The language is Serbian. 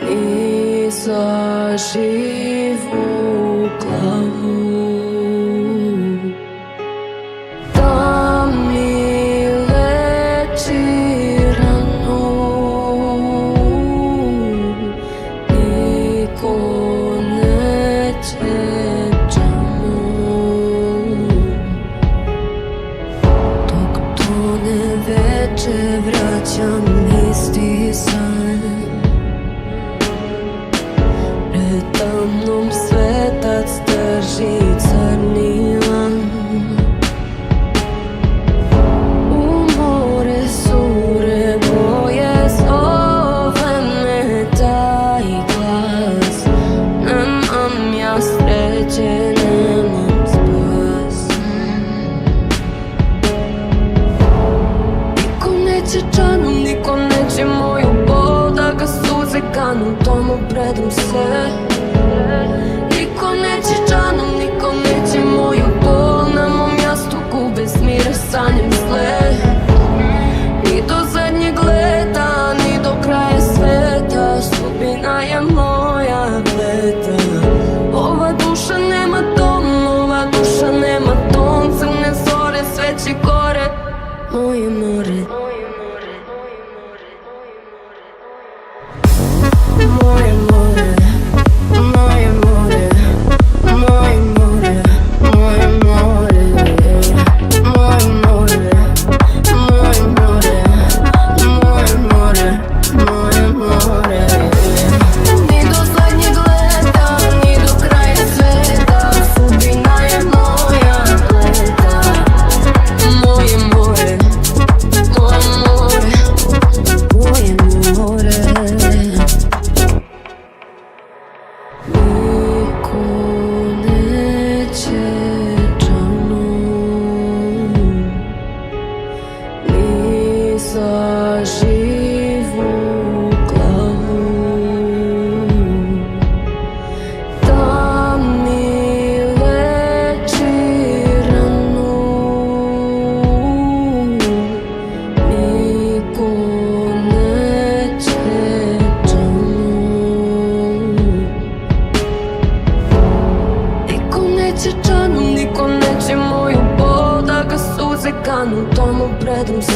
Ni za živu glavu da mi leči ranu, niko neće džamu. Dok tone veče vraćam isti san, tamnom svetac drži crni lan. U more sure boje zove me taj glas. Nemam ja sreće, nemam spas. Niko neće džanom, niko neće moju bol, da ga suze kanu, tomu predam se. Niko neće džanom, niko neće moju bol, na mom jastuku bez mira sanjam zle. Ni do zadnjeg leta, ni do kraja sveta, sudbina je moja bleta. Ova duša nema dom, ova duša nema ton, crne zore sve će gore, moje more. Moje more, moje more, moje more, moje more, moje more, moje more, moje more, moje more. Ni do zadnjeg leta, ni do kraja sveta, sudbina je moja bleta. Moje more, moje more, moje more. Niko neće džanom, ni za živu glavu da mi leči ranu, niko neće džanom. Niko neće džanom, niko neće moju bol, da ga suze kanu, tomu predam se.